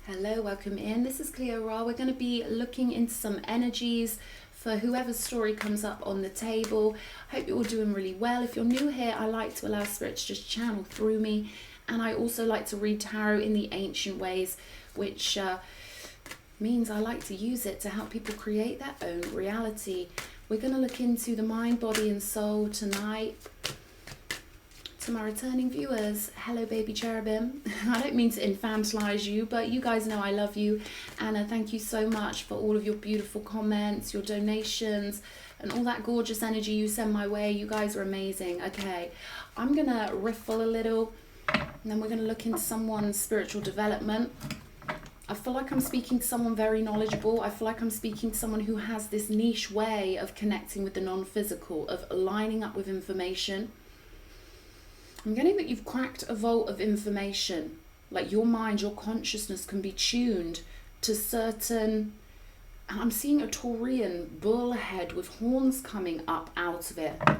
Hello, welcome in. This is Cleo. We're going to be looking into some energies for whoever's story comes up on the table. Hope you're all doing really well. If you're new here, I like to allow spirit to just channel through me. And I also like to read tarot in the ancient ways, which means I like to use it to help people create their own reality. We're going to look into the mind, body and soul tonight. To my returning viewers, hello baby cherubim. I don't mean to infantilize you, but you guys know I love you, and thank you so much for all of your beautiful comments, your donations, and all that gorgeous energy you send my way. You guys are amazing. Okay, I'm gonna riffle a little, and then we're gonna look into someone's spiritual development. I feel like I'm speaking to someone very knowledgeable. I feel like I'm speaking to someone who has this niche way of connecting with the non-physical, of lining up with information. I'm getting that you've cracked a vault of information, like your mind, your consciousness can be tuned to certain, and I'm seeing a Taurian bull head with horns coming up out of it. I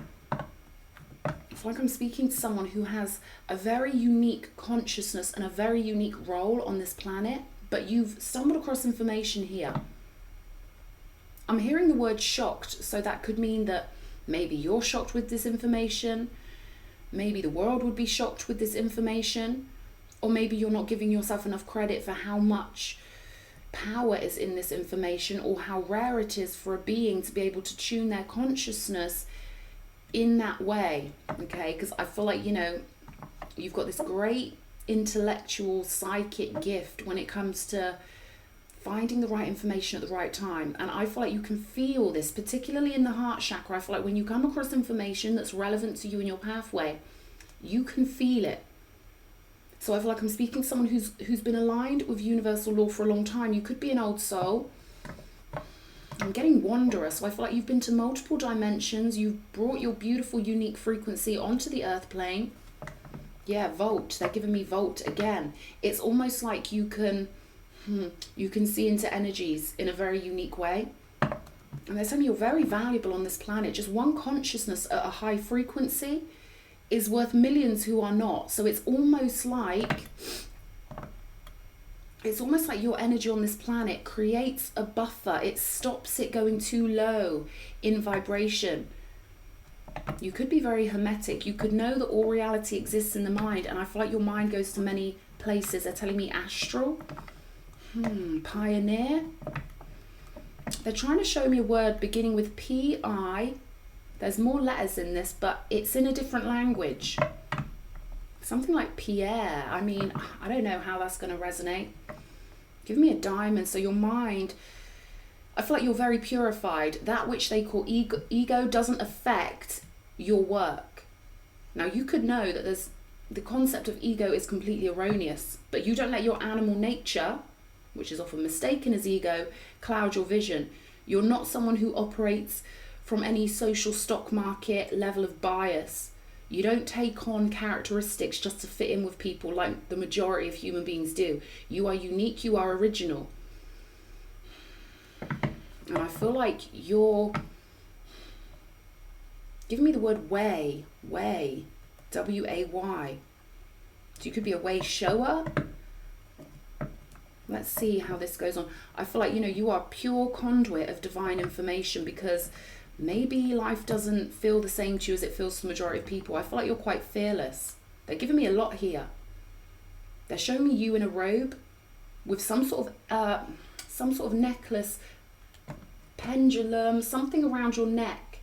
feel like I'm speaking to someone who has a very unique consciousness and a very unique role on this planet, but you've stumbled across information here. I'm hearing the word shocked, so that could mean that maybe you're shocked with this information. Maybe the world would be shocked with this information, or maybe you're not giving yourself enough credit for how much power is in this information, or how rare it is for a being to be able to tune their consciousness in that way. Okay, because I feel like, you know, you've got this great intellectual psychic gift when it comes to finding the right information at the right time. And I feel like you can feel this, particularly in the heart chakra. I feel like when you come across information that's relevant to you in your pathway, you can feel it. So I feel like I'm speaking to someone who's been aligned with universal law for a long time. You could be an old soul. I'm getting wanderer. So I feel like you've been to multiple dimensions. You've brought your beautiful, unique frequency onto the earth plane. Yeah, vault. They're giving me vault again. It's almost like you can see into energies in a very unique way. And they're saying you're very valuable on this planet. Just one consciousness at a high frequency is worth millions who are not. So it's almost like your energy on this planet creates a buffer. It stops it going too low in vibration. You could be very hermetic. You could know that all reality exists in the mind, and I feel like your mind goes to many places. They're telling me astral. Pioneer. They're trying to show me a word beginning with P-I. There's more letters in this, but it's in a different language. Something like Pierre. I mean, I don't know how that's going to resonate. Give me a diamond. So your mind, I feel like you're very purified. That which they call ego doesn't affect your work. Now, you could know that the concept of ego is completely erroneous, but you don't let your animal nature, which is often mistaken as ego, cloud your vision. You're not someone who operates from any social stock market level of bias. You don't take on characteristics just to fit in with people like the majority of human beings do. You are unique, you are original. And I feel like you're giving me the word way, W-A-Y. So you could be a way shower. Let's see how this goes on. I feel like, you know, you are a pure conduit of divine information, because maybe life doesn't feel the same to you as it feels to the majority of people. I feel like you're quite fearless. They're giving me a lot here. They're showing me you in a robe with some sort of necklace, pendulum, something around your neck.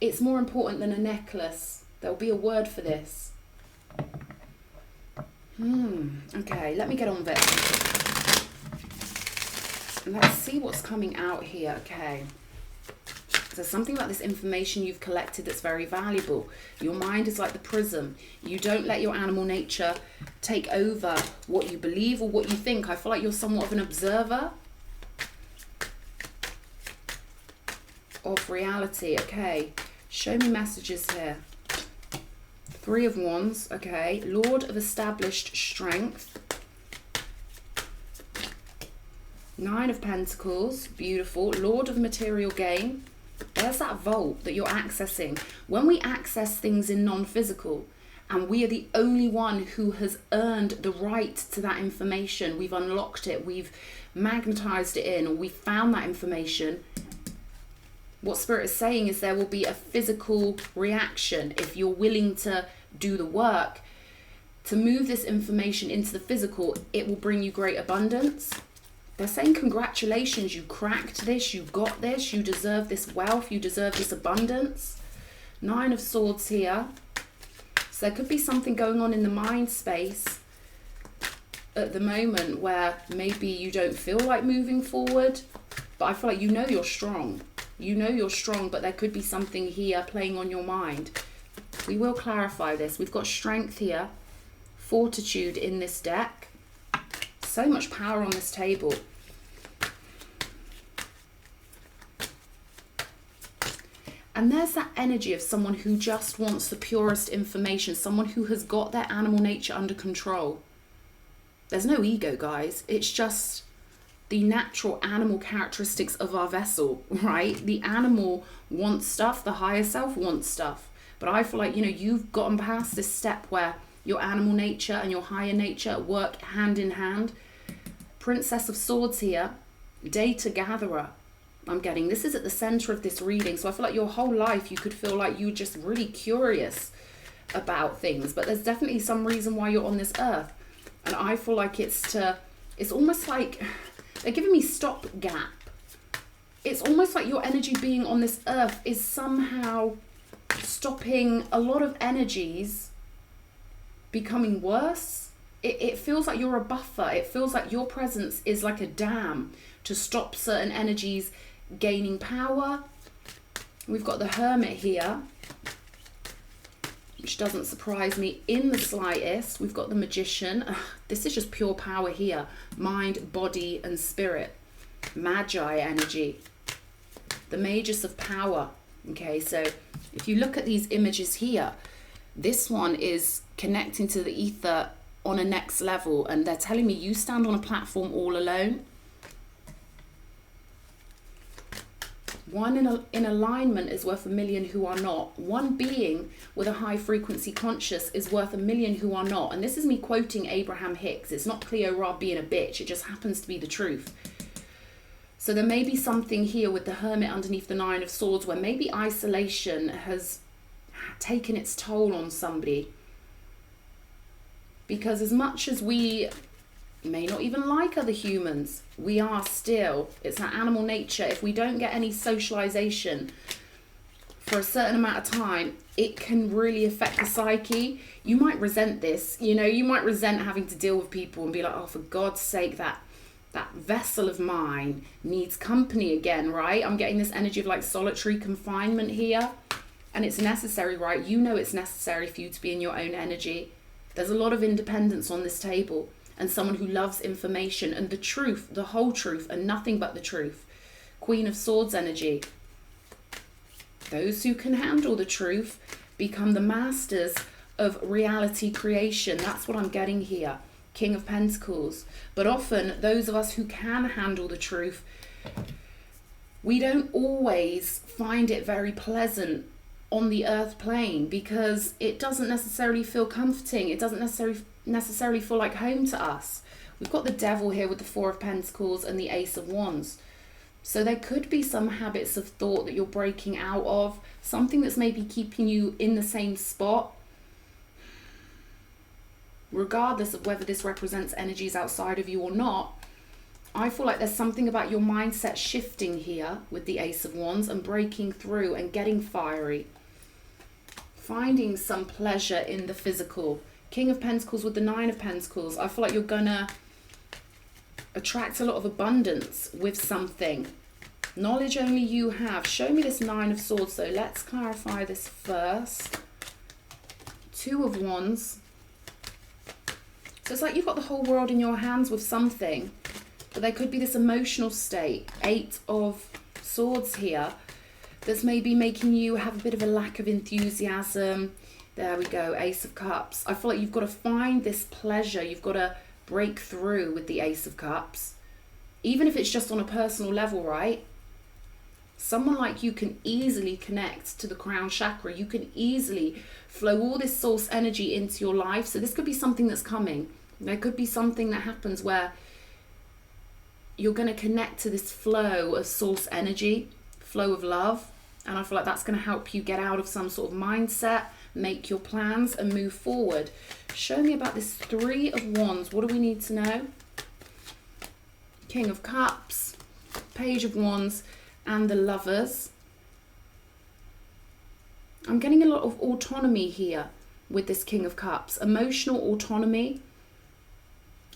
It's more important than a necklace. There'll be a word for this. Okay, let me get on with it. Let's see what's coming out here. Okay. There's something about this information you've collected that's very valuable. Your mind is like the prism. You don't let your animal nature take over what you believe or what you think. I feel like you're somewhat of an observer of reality. Okay, show me messages here. 3 of Wands, okay. Lord of established strength. 9 of Pentacles, beautiful. Lord of material gain. There's that vault that you're accessing. When we access things in non-physical, And we are the only one who has earned the right to that information. We've unlocked it, we've magnetized it in, or we found that information. What Spirit is saying is there will be a physical reaction if you're willing to do the work to move this information into the physical. It will bring you great abundance. They're saying congratulations, you cracked this, you got this, you deserve this wealth, you deserve this abundance. 9 of Swords here. So there could be something going on in the mind space at the moment where maybe you don't feel like moving forward, but I feel like you know you're strong. You know you're strong, but there could be something here playing on your mind. We will clarify this. We've got strength here, fortitude in this deck. So much power on this table. And there's that energy of someone who just wants the purest information, someone who has got their animal nature under control. There's no ego, guys. It's just the natural animal characteristics of our vessel, right? The animal wants stuff, the higher self wants stuff. But I feel like, you know, you've gotten past this step where your animal nature and your higher nature work hand in hand. Princess of Swords here, data gatherer. I'm getting this is at the center of this reading. So I feel like your whole life you could feel like you're just really curious about things, but there's definitely some reason why you're on this earth. And I feel like it's almost like they're giving me stopgap. It's almost like your energy being on this earth is somehow stopping a lot of energies becoming worse. It feels like you're a buffer. It feels like your presence is like a dam to stop certain energies gaining power. We've got the Hermit here, which doesn't surprise me in the slightest. We've got the Magician. Ugh, this is just pure power here. Mind, body, and spirit. Magi energy. The Magus of Power. Okay, so if you look at these images here, this one is connecting to the ether on a next level, and they're telling me you stand on a platform all alone. One in alignment is worth 1,000,000 who are not. One being with a high frequency conscious is worth 1,000,000 who are not. And this is me quoting Abraham Hicks. It's not Cleo Ra being a bitch. It just happens to be the truth. So there may be something here with the Hermit underneath the 9 of Swords where maybe isolation has taken its toll on somebody. Because as much as we may not even like other humans, we are still, it's our animal nature. If we don't get any socialization for a certain amount of time, it can really affect the psyche. You might resent this, you know, you might resent having to deal with people and be like, oh, for God's sake, that vessel of mine needs company again, right? I'm getting this energy of like solitary confinement here, and it's necessary, right? You know it's necessary for you to be in your own energy. There's a lot of independence on this table, and someone who loves information and the truth, the whole truth, and nothing but the truth. Queen of Swords energy. Those who can handle the truth become the masters of reality creation. That's what I'm getting here. King of Pentacles. But often, those of us who can handle the truth, we don't always find it very pleasant on the earth plane, because it doesn't necessarily feel comforting. It doesn't necessarily feel like home to us. We've got the Devil here with the 4 of Pentacles and the Ace of Wands. So there could be some habits of thought that you're breaking out of, something that's maybe keeping you in the same spot, regardless of whether this represents energies outside of you or not. I feel like there's something about your mindset shifting here with the Ace of Wands and breaking through and getting fiery. Finding some pleasure in the physical. King of Pentacles with the 9 of Pentacles. I feel like you're gonna attract a lot of abundance with something. Knowledge only you have. Show me this 9 of Swords, so let's clarify this first. 2 of Wands. So it's like you've got the whole world in your hands with something, but there could be this emotional state. 8 of Swords here that's maybe making you have a bit of a lack of enthusiasm. There we go, Ace of Cups. I feel like you've got to find this pleasure. You've got to break through with the Ace of Cups, even if it's just on a personal level, right? Someone like you can easily connect to the crown chakra. You can easily flow all this source energy into your life. So this could be something that's coming. There could be something that happens where you're going to connect to this flow of source energy, flow of love. And I feel like that's going to help you get out of some sort of mindset, make your plans and move forward. Show me about this Three of Wands. What do we need to know? King of Cups, Page of Wands, and the Lovers. I'm getting a lot of autonomy here with this King of Cups, emotional autonomy.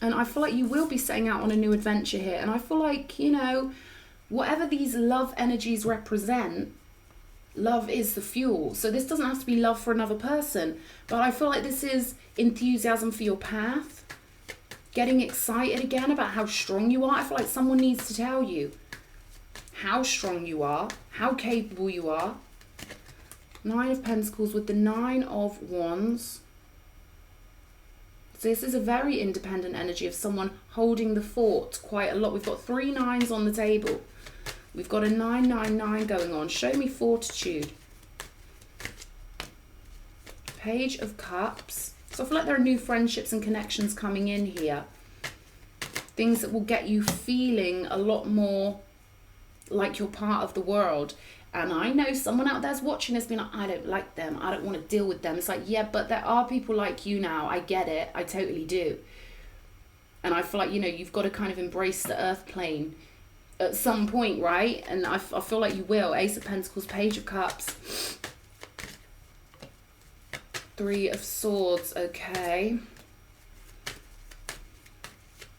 And I feel like you will be setting out on a new adventure here. And I feel like, you know, whatever these love energies represent, love is the fuel. So this doesn't have to be love for another person, but I feel like this is enthusiasm for your path, getting excited again about how strong you are. I feel like someone needs to tell you how strong you are, how capable you are. Nine of Pentacles with the Nine of Wands. So this is a very independent energy of someone holding the fort quite a lot. We've got 3 nines on the table. We've got a 999 going on. Show me fortitude. Page of Cups. So I feel like there are new friendships and connections coming in here. Things that will get you feeling a lot more like you're part of the world. And I know someone out there's watching this being like, I don't like them. I don't want to deal with them. It's like, yeah, but there are people like you now. I get it. I totally do. And I feel like, you know, you've got to kind of embrace the earth plane at some point, right? And I feel like you will. Ace of Pentacles, Page of Cups, Three of Swords. Okay.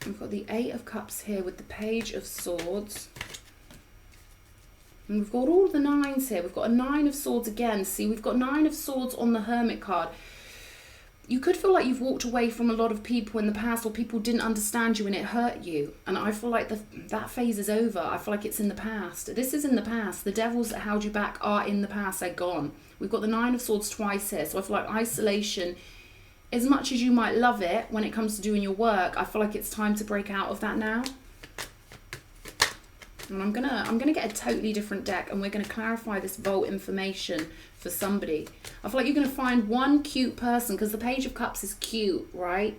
We've got the Eight of Cups here with the Page of Swords. And we've got all the nines here. We've got a Nine of Swords again. See, we've got Nine of Swords on the Hermit card. You could feel like you've walked away from a lot of people in the past, or people didn't understand you and it hurt you. And I feel like that phase is over. I feel like it's in the past. This is in the past. The devils that held you back are in the past. They're gone. We've got the Nine of Swords twice here. So I feel like isolation, as much as you might love it when it comes to doing your work, I feel like it's time to break out of that now. And I'm gonna get a totally different deck, and we're gonna clarify this vault information for somebody. I feel like you're gonna find one cute person, because the Page of Cups is cute, right?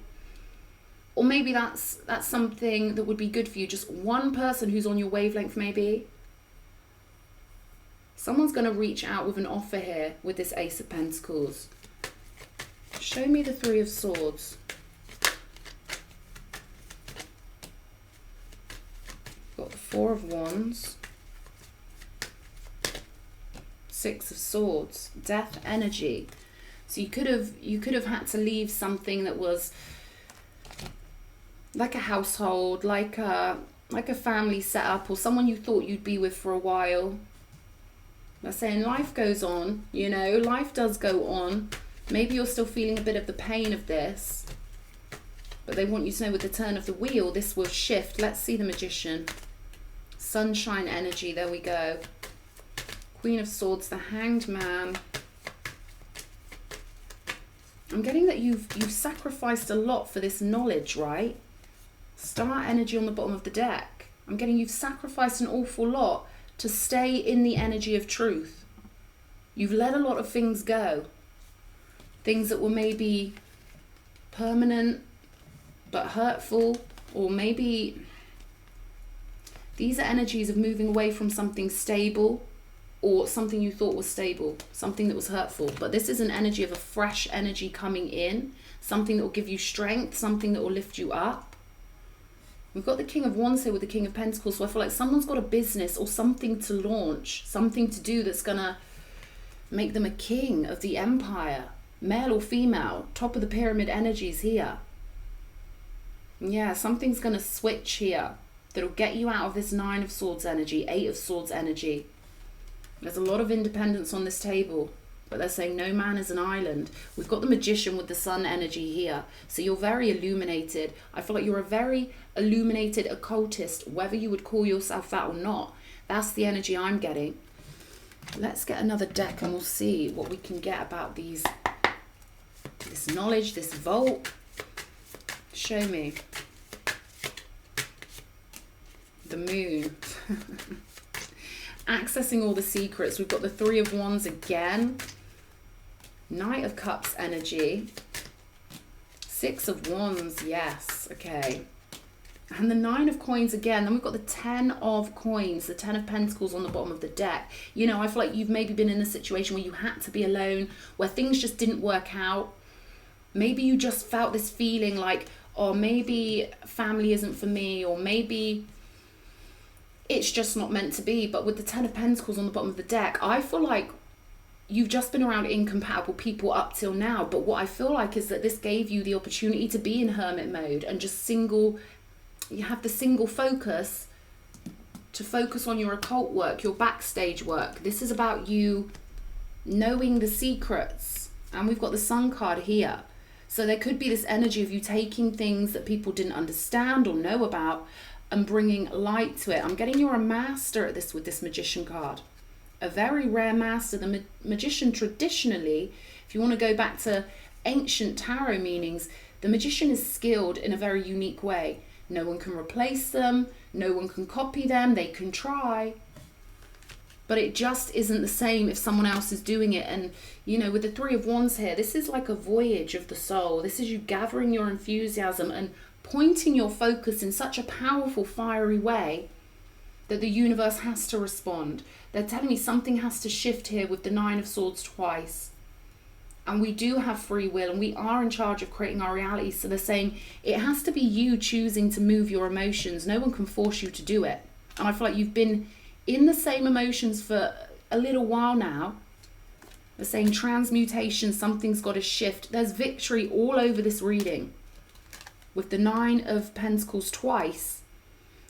Or maybe that's something that would be good for you. Just one person who's on your wavelength, maybe. Someone's gonna reach out with an offer here with this Ace of Pentacles. Show me the Three of Swords. Got the Four of Wands, Six of Swords, death energy. So you could have had to leave something that was like a household, like a family setup, or someone you thought you'd be with for a while. They're saying life goes on, you know, life does go on. Maybe you're still feeling a bit of the pain of this, but they want you to know with the turn of the wheel, this will shift. Let's see the Magician. Sunshine energy, there we go. Queen of Swords, the Hanged Man. I'm getting that you've sacrificed a lot for this knowledge, right? Star energy on the bottom of the deck. I'm getting you've sacrificed an awful lot to stay in the energy of truth. You've let a lot of things go. Things that were maybe permanent but hurtful, or maybe these are energies of moving away from something stable, or something you thought was stable, something that was hurtful. But this is an energy of a fresh energy coming in, something that will give you strength, something that will lift you up. We've got the King of Wands here with the King of Pentacles, so I feel like someone's got a business or something to launch, something to do that's going to make them a king of the empire, male or female, top of the pyramid energies here. Yeah, something's going to switch here that'll get you out of this Nine of Swords energy, Eight of Swords energy. There's a lot of independence on this table, but they're saying no man is an island. We've got the Magician with the Sun energy here. So you're very illuminated. I feel like you're a very illuminated occultist, whether you would call yourself that or not. That's the energy I'm getting. Let's get another deck and we'll see what we can get about this knowledge, this vault. Show me. The Moon. accessing all the secrets. We've got the Three of Wands again. Knight of Cups energy. Six of Wands, yes, okay. And the Nine of Coins again. Then we've got the Ten of Coins, the Ten of Pentacles on the bottom of the deck. You know, I feel like you've maybe been in a situation where you had to be alone, where things just didn't work out. Maybe you just felt this feeling like, oh, maybe family isn't for me, or maybe it's just not meant to be. But with the Ten of Pentacles on the bottom of the deck, I feel like you've just been around incompatible people up till now. But what I feel like is that this gave you the opportunity to be in hermit mode and just you have the single focus to focus on your occult work, your backstage work. This is about you knowing the secrets. And we've got the Sun card here. So there could be this energy of you taking things that people didn't understand or know about and bringing light to it. I'm getting you're a master at this with this Magician card. A very rare master. The Magician traditionally, if you want to go back to ancient tarot meanings, the Magician is skilled in a very unique way. No one can replace them. No one can copy them. They can try. But it just isn't the same if someone else is doing it. And, you know, with the Three of Wands here, this is like a voyage of the soul. This is you gathering your enthusiasm and pointing your focus in such a powerful, fiery way that the universe has to respond. They're telling me something has to shift here with the Nine of Swords twice. And we do have free will and we are in charge of creating our reality. So they're saying it has to be you choosing to move your emotions. No one can force you to do it. And I feel like you've been in the same emotions for a little while now. They're saying transmutation, something's got to shift. There's victory all over this reading. With the Nine of Pentacles twice,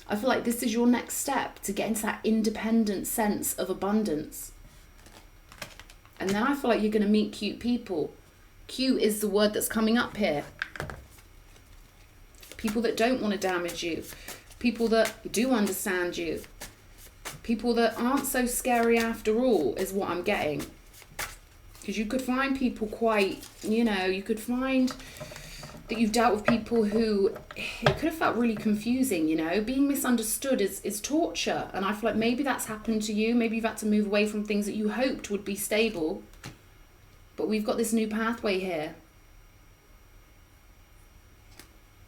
I feel like this is your next step to get into that independent sense of abundance. And then I feel like you're going to meet cute people. Cute is the word that's coming up here. People that don't want to damage you. People that do understand you. People that aren't so scary after all is what I'm getting. Because you could find people quite, you know, you could find that you've dealt with people who it could have felt really confusing, you know. Being misunderstood is torture. And I feel like maybe that's happened to you. Maybe you've had to move away from things that you hoped would be stable. But we've got this new pathway here.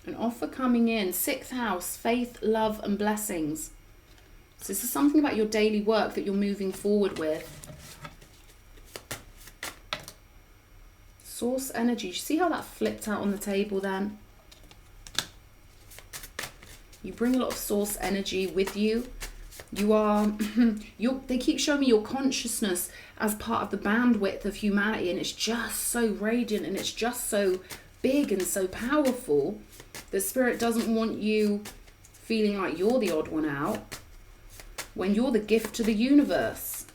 An offer coming in. 6th house, faith, love and blessings. So this is something about your daily work that you're moving forward with. Source energy. You see how that flipped out on the table then? You bring a lot of source energy with you. You are, they keep showing me your consciousness as part of the bandwidth of humanity, and it's just so radiant and it's just so big and so powerful that Spirit doesn't want you feeling like you're the odd one out when you're the gift to the universe.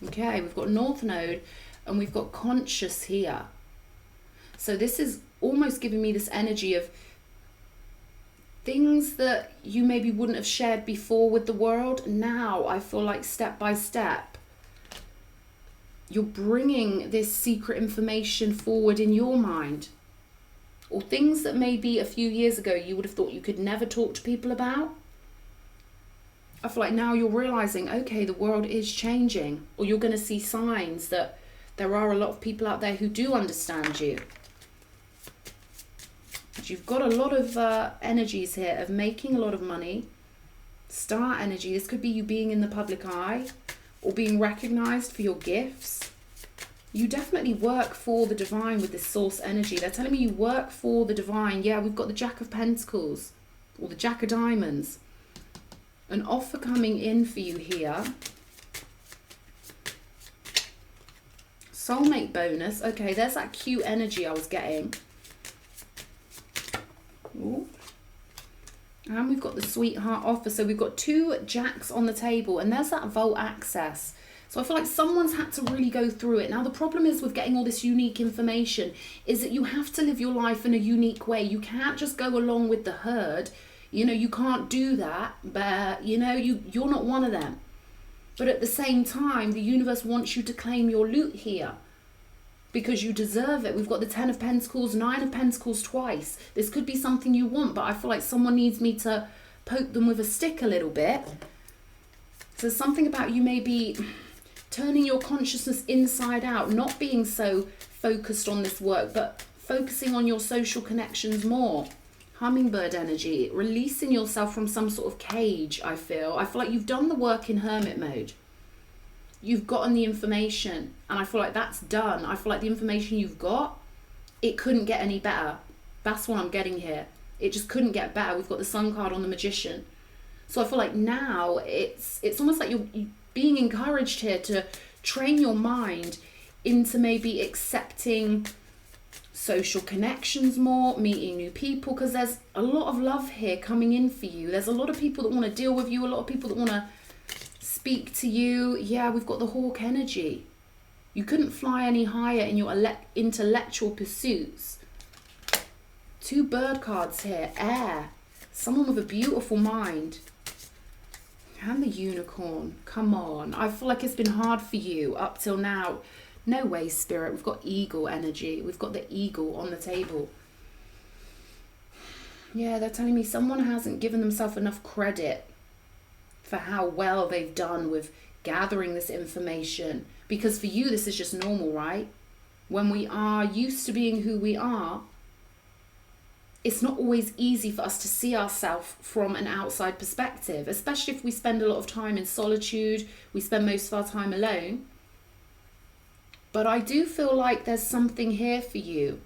Okay, we've got North Node and we've got conscious here. So this is almost giving me this energy of things that you maybe wouldn't have shared before with the world. Now I feel like step by step, you're bringing this secret information forward in your mind. Or things that maybe a few years ago you would have thought you could never talk to people about. I feel like now you're realizing, okay, the world is changing. Or you're going to see signs that there are a lot of people out there who do understand you. But you've got a lot of energies here of making a lot of money. Star energy. This could be you being in the public eye or being recognized for your gifts. You definitely work for the divine with this source energy. They're telling me you work for the divine. Yeah, we've got the Jack of Pentacles or the Jack of Diamonds. An offer coming in for you here. Soulmate bonus. Okay, there's that cute energy I was getting. Ooh. And we've got the sweetheart offer. So we've got 2 jacks on the table and there's that vault access. So I feel like someone's had to really go through it. Now the problem is with getting all this unique information is that you have to live your life in a unique way. You can't just go along with the herd. You know, you can't do that, but you know, you're not one of them. But at the same time, the universe wants you to claim your loot here because you deserve it. We've got the 10 of Pentacles, 9 of Pentacles twice. This could be something you want, but I feel like someone needs me to poke them with a stick a little bit So something about you maybe turning your consciousness inside out, not being so focused on this work, but focusing on your social connections more. Hummingbird energy, releasing yourself from some sort of cage, I feel. I feel like you've done the work in hermit mode. You've gotten the information, and I feel like that's done. I feel like the information you've got, it couldn't get any better. That's what I'm getting here. It just couldn't get better. We've got the Sun card on the Magician. So I feel like now it's almost like you're being encouraged here to train your mind into maybe accepting social connections more, meeting new people, because there's a lot of love here coming in for you. There's a lot of people that want to deal with you, a lot of people that want to speak to you. Yeah, we've got the hawk energy. You couldn't fly any higher in your intellectual pursuits. 2 bird cards here. Air. Someone with a beautiful mind. And the unicorn. Come on. I feel like it's been hard for you up till now. No way, Spirit. We've got eagle energy. We've got the eagle on the table. Yeah, they're telling me someone hasn't given themselves enough credit for how well they've done with gathering this information. Because for you, this is just normal, right? When we are used to being who we are, it's not always easy for us to see ourselves from an outside perspective, especially if we spend a lot of time in solitude, we spend most of our time alone. But I do feel like there's something here for you.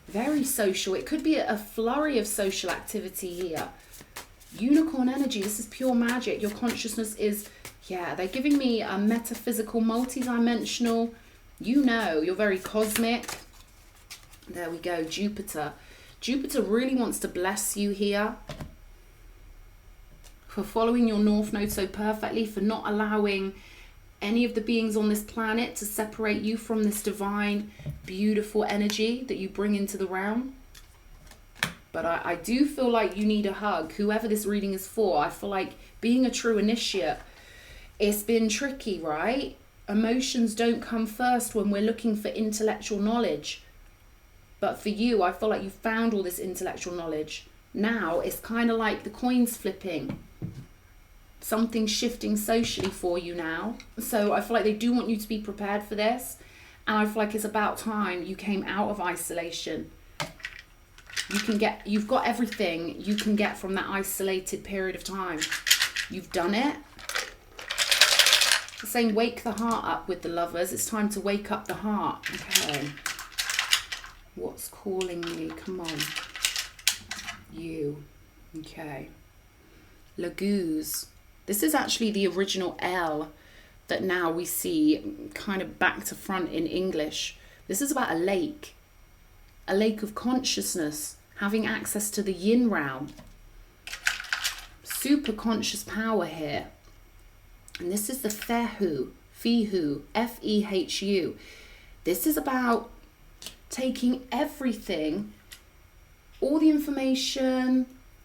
Very social. It could be a flurry of social activity here. Unicorn energy. This is pure magic. Your consciousness is, yeah, they're giving me a metaphysical, multidimensional. You know, you're very cosmic. There we go. Jupiter. Jupiter really wants to bless you here for following your North Node so perfectly, for not allowing any of the beings on this planet to separate you from this divine, beautiful energy that you bring into the realm. But I do feel like you need a hug. Whoever this reading is for, I feel like being a true initiate, it's been tricky, right? Emotions don't come first when we're looking for intellectual knowledge. But for you, I feel like you found all this intellectual knowledge. Now it's kind of like the coins flipping. Something shifting socially for you now. So I feel like they do want you to be prepared for this. And I feel like it's about time you came out of isolation. You've got everything you can get from that isolated period of time. You've done it. The saying, wake the heart up with the Lovers. It's time to wake up the heart. Okay. What's calling me? Come on. You. Okay. Laguz. This is actually the original L that now we see kind of back to front in English. This is about a lake of consciousness, having access to the yin realm. Super conscious power here. And this is the Fehu, F-E-H-U. This is about taking everything, all the information,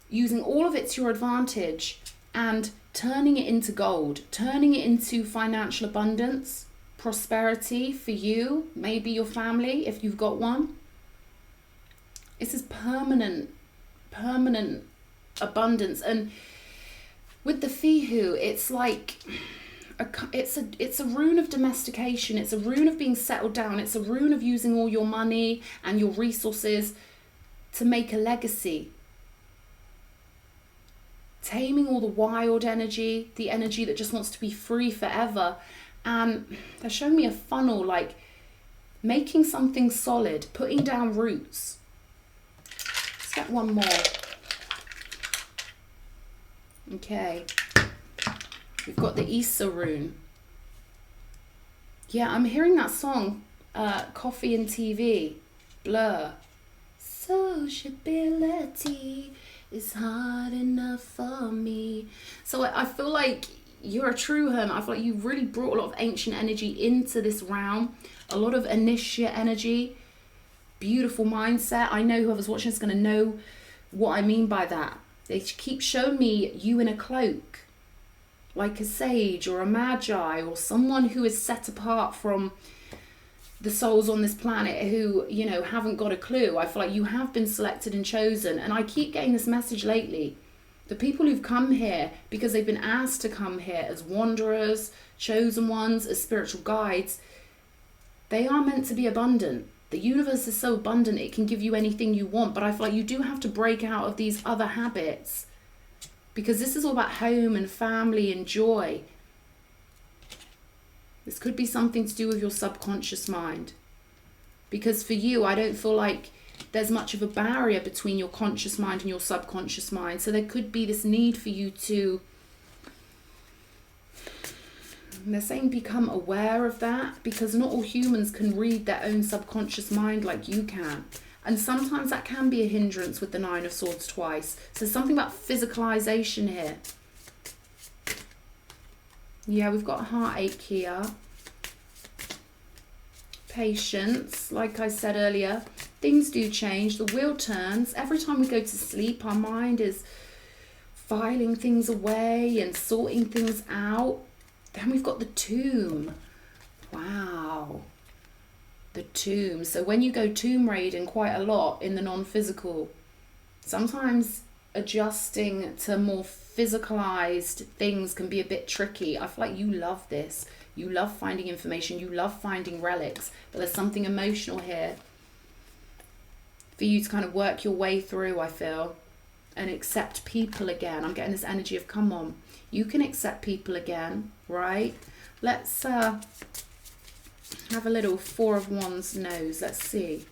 using all of it to your advantage, and turning it into gold, turning it into financial abundance, prosperity for you, maybe your family, if you've got one. This is permanent abundance. And with the Fehu, it's like, it's a rune of domestication. It's a rune of being settled down. It's a rune of using all your money and your resources to make a legacy. Taming all the wild energy, the energy that just wants to be free forever. And they're showing me a funnel, like making something solid, putting down roots. Let's get one more. Okay. We've got the Issa rune. Yeah, I'm hearing that song, Coffee and TV, Blur. Sociability is hard enough for me. So I feel like you're a true hermit. I feel like you've really brought a lot of ancient energy into this realm. A lot of initiate energy. Beautiful mindset. I know whoever's watching is going to know what I mean by that. They keep showing me you in a cloak. Like a sage or a magi or someone who is set apart from the souls on this planet who, you know, haven't got a clue. I feel like you have been selected and chosen. And I keep getting this message lately The people who've come here because they've been asked to come here as wanderers, chosen ones, as spiritual guides, they are meant to be abundant. The universe is so abundant, it can give you anything you want. But I feel like you do have to break out of these other habits, because this is all about home and family and joy. This could be something to do with your subconscious mind. Because for you, I don't feel like there's much of a barrier between your conscious mind and your subconscious mind. So there could be this need for you to, they're saying, become aware of that, because not all humans can read their own subconscious mind like you can. And sometimes that can be a hindrance with the Nine of Swords twice. So something about physicalization here. Yeah, we've got a heartache here. Patience, like I said earlier, things do change. The wheel turns. Every time we go to sleep, our mind is filing things away and sorting things out. Then we've got the tomb. Wow. The tomb. So when you go tomb raiding quite a lot in the non-physical, sometimes adjusting to more physicalized things can be a bit tricky. I feel like you love this. You love finding information. You love finding relics. But there's something emotional here for you to kind of work your way through, I feel, and accept people again. I'm getting this energy of, come on, you can accept people again, right? Let's have a little Four of Wands nose. Let's see.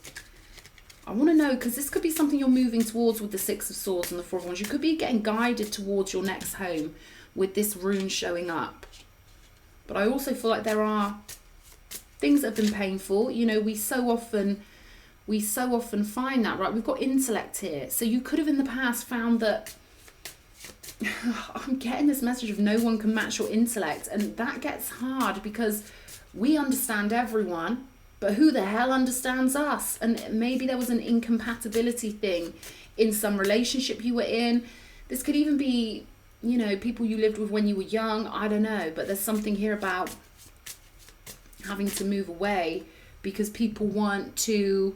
I want to know, because this could be something you're moving towards with the Six of Swords and the Four of Wands. You could be getting guided towards your next home with this rune showing up. But I also feel like there are things that have been painful. You know, we so often find that, right? We've got intellect here. So you could have in the past found that, I'm getting this message of no one can match your intellect. And that gets hard because we understand everyone, but who the hell understands us? And maybe there was an incompatibility thing in some relationship you were in. This could even be, you know, people you lived with when you were young. I don't know. But there's something here about having to move away because people weren't too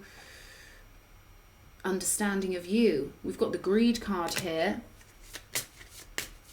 understanding of you. We've got the greed card here.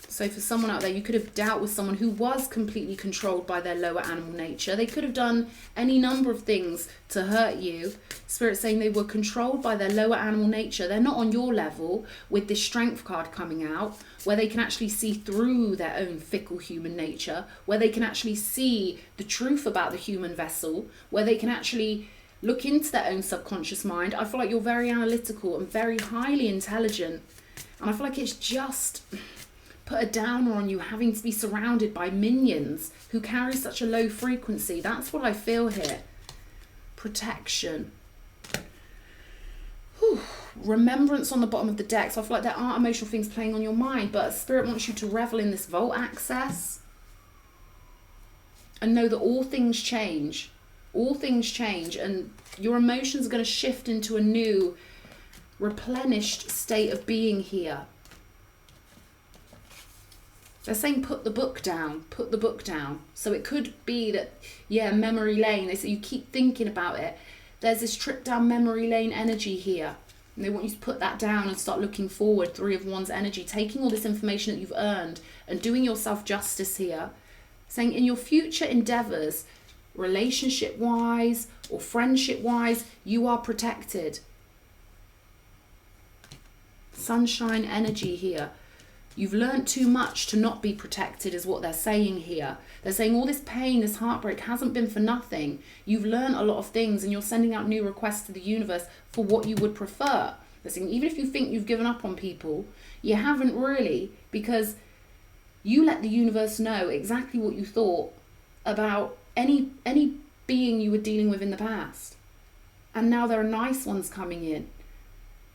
So for someone out there, you could have dealt with someone who was completely controlled by their lower animal nature. They could have done any number of things to hurt you. Spirit's saying they were controlled by their lower animal nature. They're not on your level, with this strength card coming out, where they can actually see through their own fickle human nature, where they can actually see the truth about the human vessel, where they can actually look into their own subconscious mind. I feel like you're very analytical and very highly intelligent. And I feel like it's just put a downer on you having to be surrounded by minions who carry such a low frequency. That's what I feel here. Protection. Whew. Remembrance on the bottom of the deck. So I feel like there aren't emotional things playing on your mind, but Spirit wants you to revel in this vault access and know that all things change. All things change, and your emotions are going to shift into a new, replenished state of being here. They're saying put the book down, put the book down. So it could be that, yeah, memory lane. They say you keep thinking about it. There's this trip down memory lane energy here. And they want you to put that down and start looking forward. Three of Wands energy, taking all this information that you've earned and doing yourself justice here. Saying in your future endeavors, relationship-wise or friendship-wise, you are protected. Sunshine energy here. You've learned too much to not be protected is what they're saying here. They're saying all this pain, this heartbreak hasn't been for nothing. You've learned a lot of things and you're sending out new requests to the universe for what you would prefer. They're saying even if you think you've given up on people, you haven't really, because you let the universe know exactly what you thought about any being you were dealing with in the past. And now there are nice ones coming in.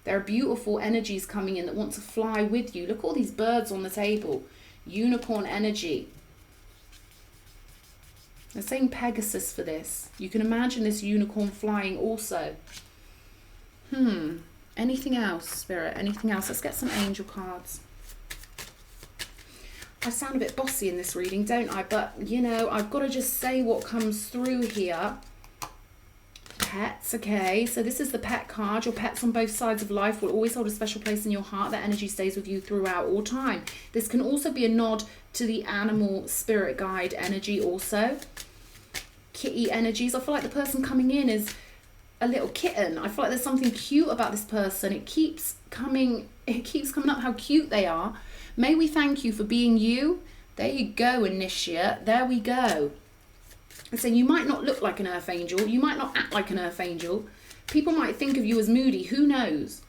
There are beautiful energies coming in that want to fly with you. Look at all these birds on the table. Unicorn energy. They're saying Pegasus for this. You can imagine this unicorn flying also. Anything else, Spirit? Anything else? Let's get some angel cards. I sound a bit bossy in this reading, don't I? But, you know, I've got to just say what comes through here. pets. Okay, so this is the pet card. Your pets on both sides of life will always hold a special place in your heart. That energy stays with you throughout all time. This can also be a nod to the animal spirit guide energy also. Kitty energies. I feel like the person coming in is a little kitten. I feel like there's something cute about this person. It keeps coming up how cute they are. May we thank you for being you. There you go, initiate. There we go. And so you might not look like an earth angel. You might not act like an earth angel. People might think of you as moody. Who knows?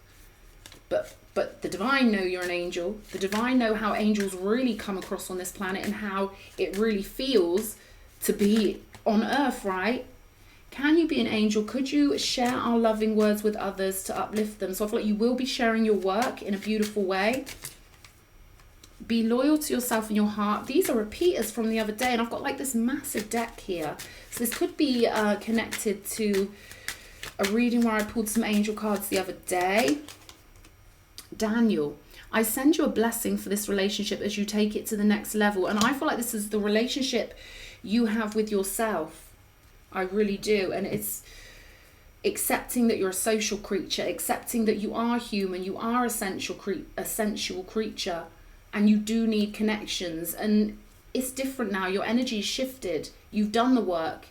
But the divine know you're an angel. The divine know how angels really come across on this planet and how it really feels to be on earth, right? Can you be an angel? Could you share our loving words with others to uplift them? So I feel like you will be sharing your work in a beautiful way. Be loyal to yourself and your heart. These are repeaters from the other day, and I've got like this massive deck here. So this could be connected to a reading where I pulled some angel cards the other day. Daniel, I send you a blessing for this relationship as you take it to the next level. And I feel like this is the relationship you have with yourself. I really do. And it's accepting that you're a social creature, accepting that you are human, you are a sensual creature, and you do need connections. And it's different now. Your energy is shifted. You've done the work.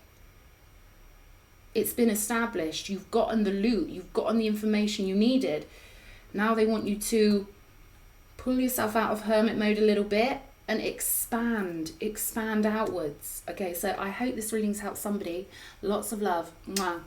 It's been established. You've gotten the loot. You've gotten the information you needed. Now they want you to pull yourself out of hermit mode a little bit and expand outwards. Okay, so I hope this reading's helped somebody. Lots of love. Mwah.